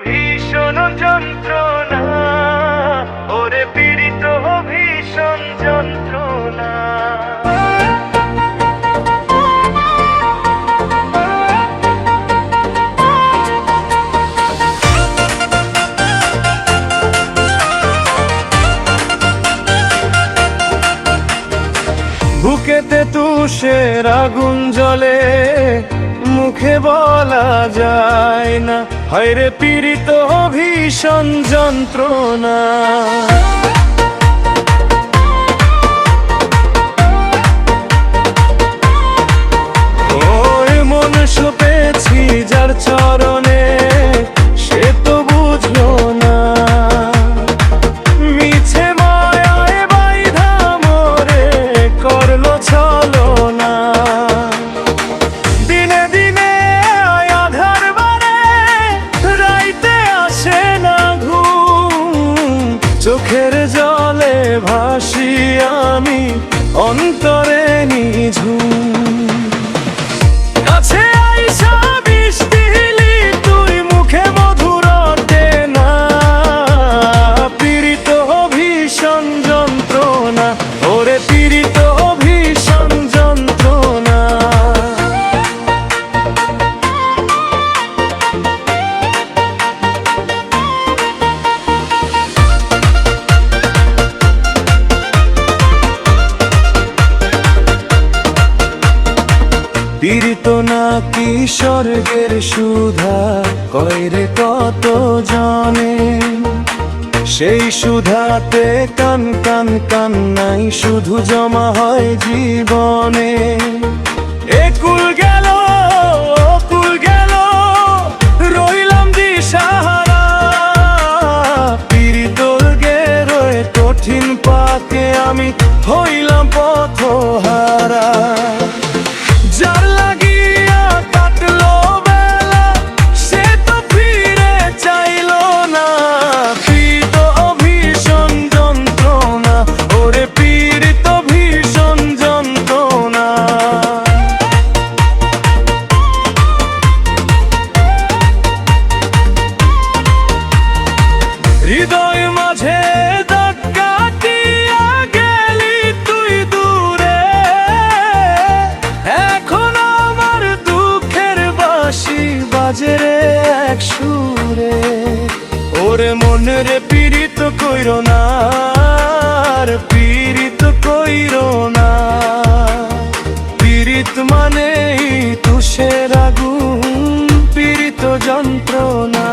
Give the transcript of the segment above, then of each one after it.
ভীষণ যন্ত্রণা, ওরে পীড়িত ভীষণ যন্ত্রণা। বুকেতে তুষের আগুন জ্বলে, মুখে বলা যায় না, হায়রে পীড়িত ভীষণ যন্ত্রণা। ওই মন সপেছি যার চরণে, সে তো বুঝলো না, মিছে মায়ায় বাইধা মোরে করলো ছলনা। দিনে দিনে আধার বাড়ে, রাইতে আসে না ঘুম, চোখের জলে ভাসি আমি অন্তরে নিঝুম। কাছে আইসা বৃষ্টি দিলি তুই, মুখে মধুর না, পীড়িত ভীষণ যন্ত্রণা, ওরে পীড়িত ভীষণ যন্ত্রণা। পীড়িত নাকি স্বর্গের সুধা, কয়রে কত জনে, সেই সুধাতে কান কান কান্নাই শুধু জমা হয় জীবনে। একুল গেল অকুল গেল, রইলাম দিশাহারা, পীড়িতর গেরোয় কঠিন পাকে আমি হইলাম পথহারা। যার লাগিয়া কাটলো বেলা, সে তো ফিরে চাইলো না, পীড়িত ভীষণ যন্ত্রণা, ওরে পীড়িত ভীষণ যন্ত্রণা। হৃদয় মাঝে দাগ কাটিয়া গেলি তুই দূরে, এখন আমার দুঃখের বাঁশি বাজে রে এক সুরে। ওরে মনে রে পীড়িত কইরো না, আর পীড়িত কইরো না, পীড়িত মানেই তুষের আগুন, পীড়িত যন্ত্রণা।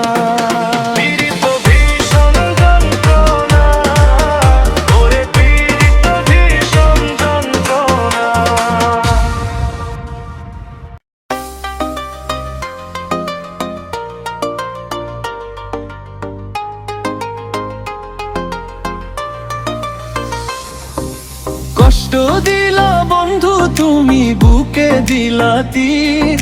কষ্ট দিলা বন্ধু তুমি, বুকে দিলা তীর,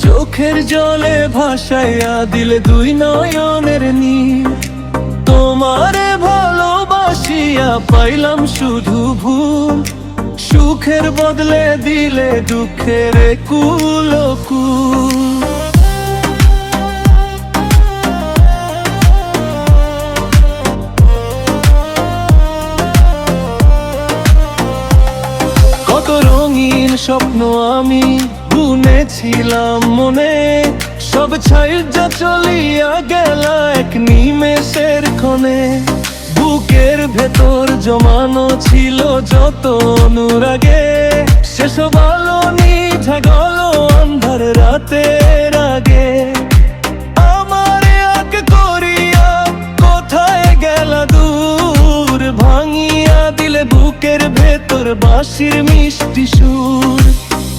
চোখের জলে ভাসাইয়া দিলে দুই নয়নের নীর। তোমারে ভালোবাসিয়া পাইলাম শুধু ভুল, সুখের বদলে দিলে দুঃখের কুল কুল। কত রঙিন স্বপ্ন আমি বুনেছিলাম মনে, সব ছাইজা চলিয়া গেল এক নিমেষের ক্ষণে। বুকের ভেতর জমানো ছিল যত অনুরাগে, সেসব আলো নিভে গেল অন্ধার রাতের আগে। আমারে আঁক করিয়া কোথায় গেল দূর, ভাঙিয়া দিলে বুকের ভেতর বাঁশির মিষ্টি সুর।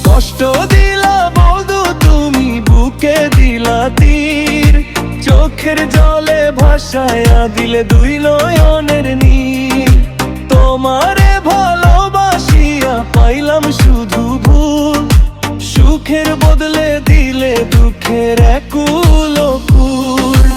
কষ্ট দিলা বধু তুমি, বুকে দিলা তীর, চোখের জলে ভাসাইয়া দিলে দুই নয়নের নীর। তোমারে ভালোবাসিয়া পাইলাম শুধু ভুল, সুখের বদলে দিলে দুঃখের কুল কুল।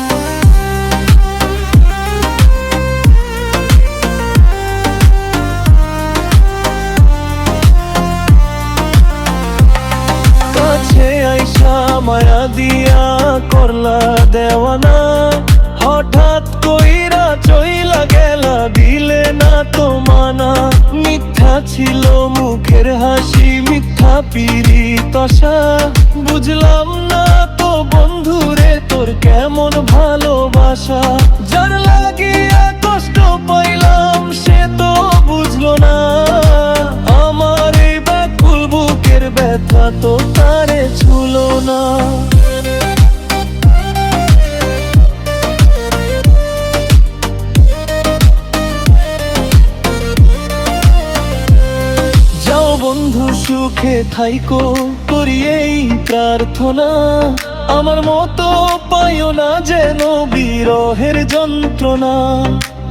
মায়া দিয়া করলা দেওয়ানা, তো মানা, মিথ্যা ছিল মুখের হাসি, মিথ্যা পিরিত আশা। বুঝলাম না তো বন্ধুরে তোর কেমন ভালোবাসা, যার লাগিয়া কষ্ট পাইলাম সে তো বুঝলো না। আমার এই ব্যাকুল বুকের ব্যথা তো তারে ছুলো না। যাও বন্ধু সুখে থাইকো করি এই প্রার্থনা, আমার মতো পাইও না যেন বিরহের যন্ত্রণা।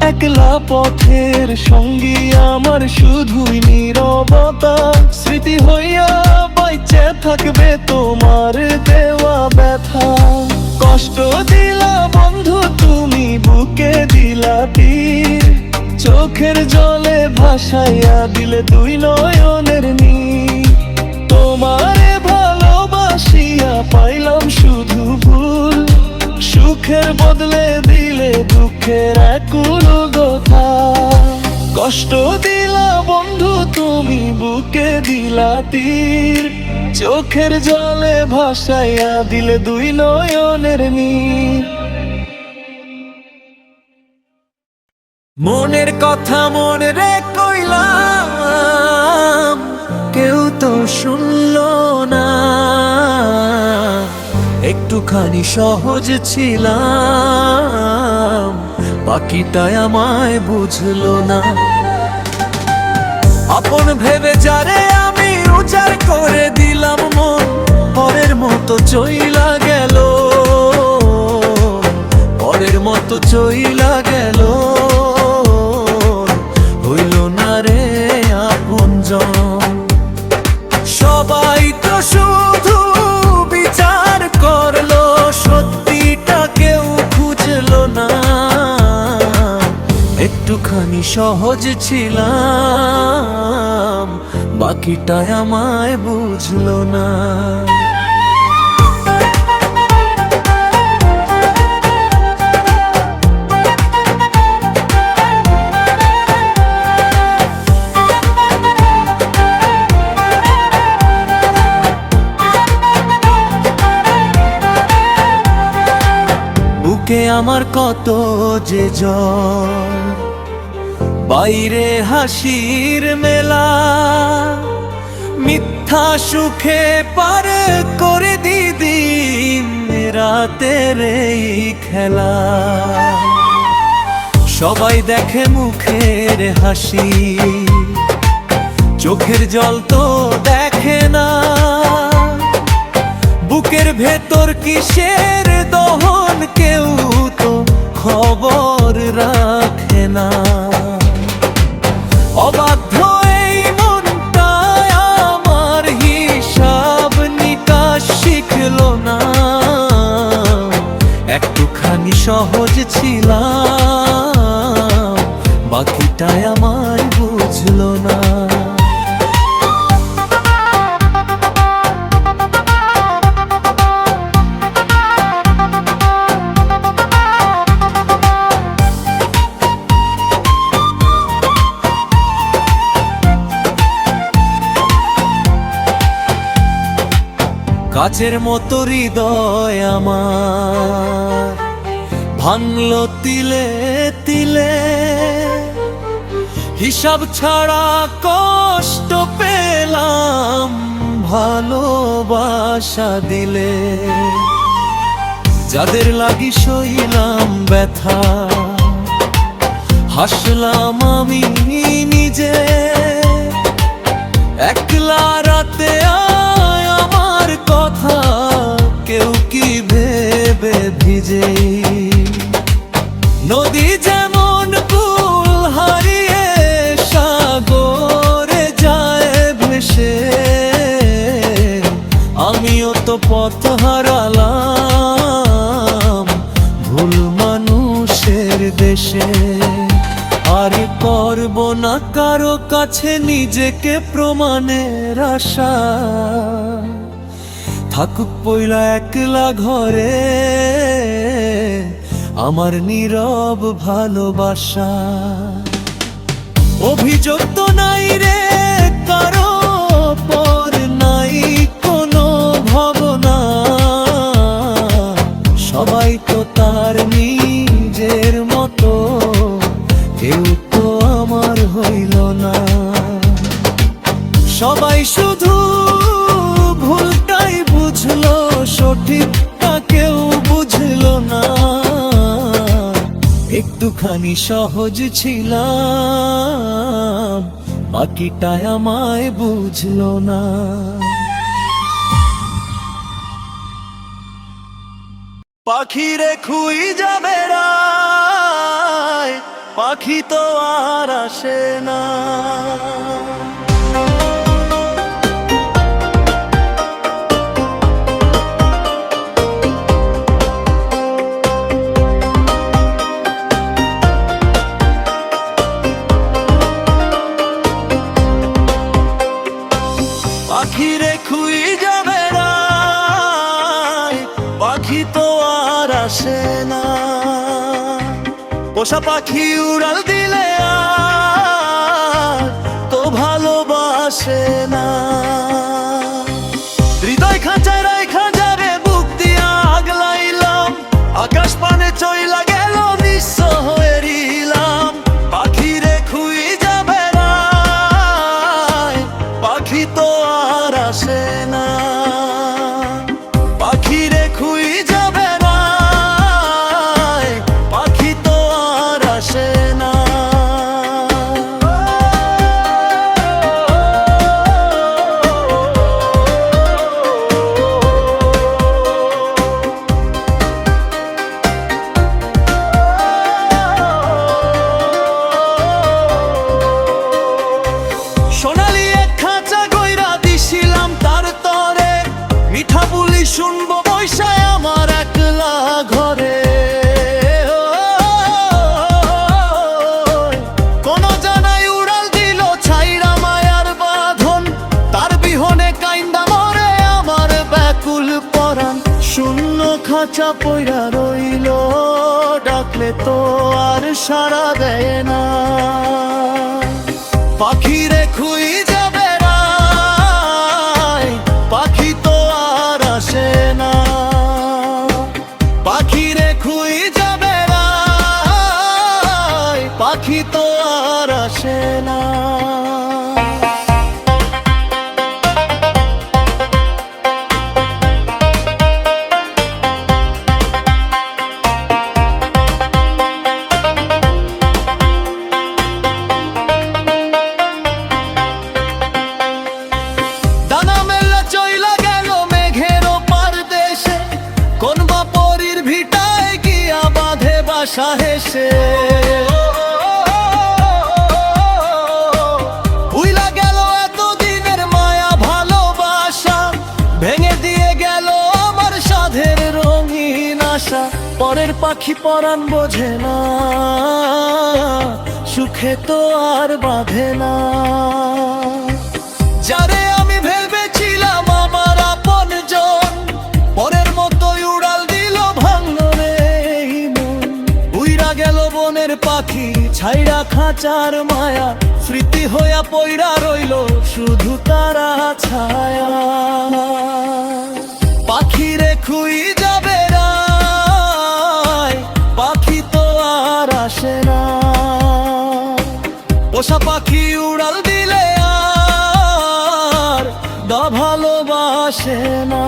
একলা পথের সঙ্গী আমার শুধুই নীরবতা, স্মৃতি হইয়া বাইচে থাকবে তোমার দেওয়া ব্যথা। কষ্ট দিলা বন্ধু তুমি বুকে দিলা তীর, চোখের জলে ভাসাইয়া দিলে দুই নয়নের নীর। তোমারে ভালোবাসিয়া পাইলাম শুধু ভুল, সুখের বদলে দিলে দুঃখের একুল কথা। কষ্ট দিলা বন্ধু তুমি বুকে দিলা তীর, চোখের জলে ভাসাইয়া দিলে দুই নয়নের নীর। মনের কথা মনে রে কইলাম, কেউ তো শুনলো না। একটুখানি সহজ ছিলাম, বাকিটাই আমায় বুঝলো না। আপন ভেবে যারে আমি উজাড় করে দিলাম মন, পরের মতো চইলা গেল, পরের মতো চইলা গেল। হইল না রে আপনজন, সবাই তো শুধু বিচার করলো, সত্যিটা কেউ খুঁজলো না। একটুখানি সহজ ছিলাম, বাকিটাই আমায় বুঝলো না। বুকে আমার কত যে জ্বর, বাইরে হাসির মেলা, মিথ্যা সুখে পার করে দিদিন রাতের এই খেলা। সবাই দেখে মুখের হাসি, চোখের জল তো দেখে না। বুকের ভেতর কিসের দহন কেউ তো খবর রাখে না। অবাধ্য এই মনটায় আমার হিসাব নিকাশ শিখলো না। একটুখানি সহজ ছিলাম, বাকিটাই আমায় বুঝলো না। কাচের মতো হৃদয় আমার ভাঙলো তিলে তিলে, হিসাব ছাড়া কষ্ট পেলাম ভালোবাসা দিলে। যাদের লাগি সইলাম ব্যথা, হাসলাম আমি নিজে। একলা রাতে আমার কথা কেউ কি ভেবে ভিজে। নদী যেমন কুল হারিয়ে সাগরে যায় ভেসে, আমিও তো পথ হারালাম ভুল মানুষের দেশে। আর করব না কারো কাছে নিজেকে প্রমাণের আশা, থাকুক পইলা একলা ঘরে আমার নীরব ভালোবাসা। অভিযোগ তো নাই রে কারো পর, নাই কোনো ভাবনা, সবাই তো তার নিজের মতো, কেউ তো আমার হইল না। সবাই শুধু ভুলটাই বুঝলো, সঠিকটা কেউ বুঝলো না। একটুখানি সহজ ছিলাম, বাকিটা আমায় বুঝলো না। পাখিরে খুই যাবে রায়, পাখি তো আর আসে না। পাখিরে খুই যাবে রায়, পাখি তো আর আসে না। পোষা পাখি উড়াল দিলে আর তো ভালোবাসে না। হৃদয় খাঁচায় রাইখা যাবে বুক দিয়া আগলাইলাম, আকাশ পানে চইলা গেল নিঃস্ব হয়ে রইলাম। পাখিরে খুই যাবে রায়, পাখি তো আর আসে না। পাখিরে খুই যাবে রায়, পাখি তো আর আসে না। সোনালি এক খাঁচা গইরা দিছিলাম তার তরে, মিঠা বুলি শুনবো বৈশায় আমার একলা ঘরে। কোন জানাই উড়াল দিল ছাইরা মায়ার বাঁধন, তার বিহনে কাইন্দা মরে আমার ব্যাকুল পরাণ। শূন্য খাঁচা পইরা রইল, ডাকলে তো আর সাড়া দেয় না। পাখিরে খুই যাবে রায়, পাখি তো আর আসে না। পাখিরে খুই যাবে রায়, পাখি তো আর আসে না। দানা মেলা চইলা গেল মেঘের ওপার দেশে, কোন বা পরীর ভিটায় গিয়া বাঁধে বাসা হেসে। উইলা গেল এতদিনের মায়া ভালোবাসা, ভেঙে দিয়ে গেল আমার সাধের রঙিন আশা। পরের পাখি পরাণ বোঝে না, সুখে তো আর বাঁধে না। যারে আমি ভেবেছিলাম আমার আপনজন, পরের মতোই উড়াল দিল ভাঙলো রে এই মন। উইরা গেল বনের পাখি ছাইরা খাঁচার মায়া, স্মৃতি হইয়া পইরা রইল শুধু তারা ছায়া। পাখিরে খুই যাবে রায়, পাখি তো আর আসে না। পোষা পাখি উড়াল দিলে আর ভালোবাসে না।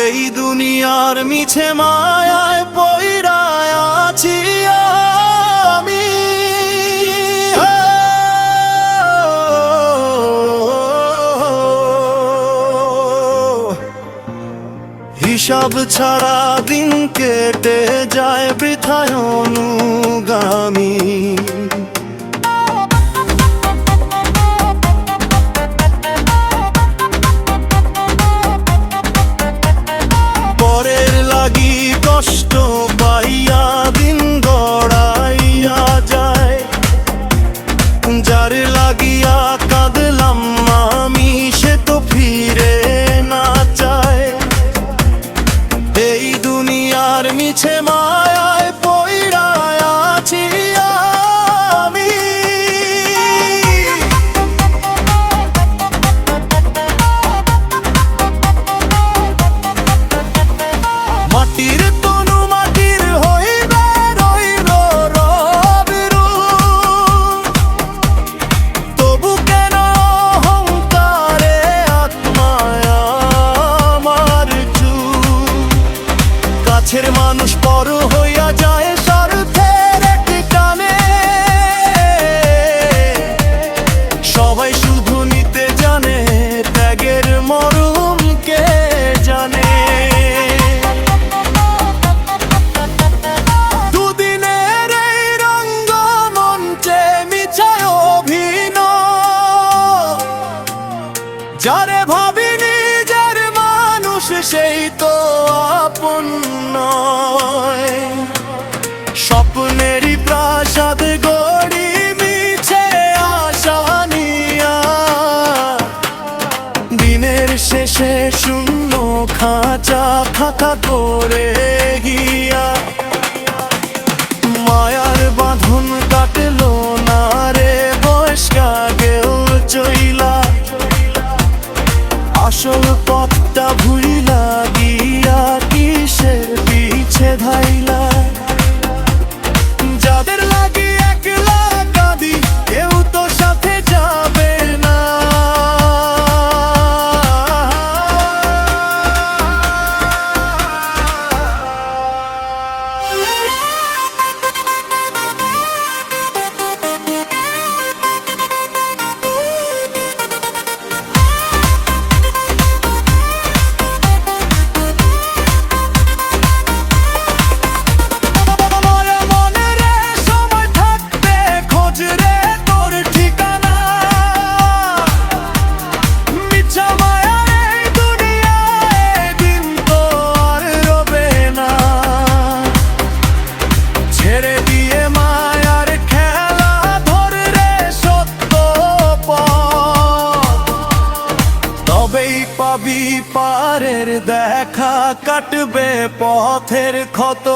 এই দুনিয়ার মিছে মায়ায় পইরা আছি আমি, হিসাব ছাড়া দিন কেটে যায় বৃথায় অনুগামী। সেই তো আপন নয়। স্বপ্নেরই প্রাসাদ গড়ি মিছে আশা নিয়া, দিনের শেষে শূন্য খাঁচা ফাঁকা করে গিয়া। মায়ার বাঁধন কাটলো না রে বয়স কাগেও চইলা, আসল পথটা ভুইলা গিয়া কিসের পিছে ধাইলা। যাদের লাগি একলা কাঁদি কেউ তো সাথে যাবে না। পাবি পারের দেখা, কাটবে পথের ক্ষত।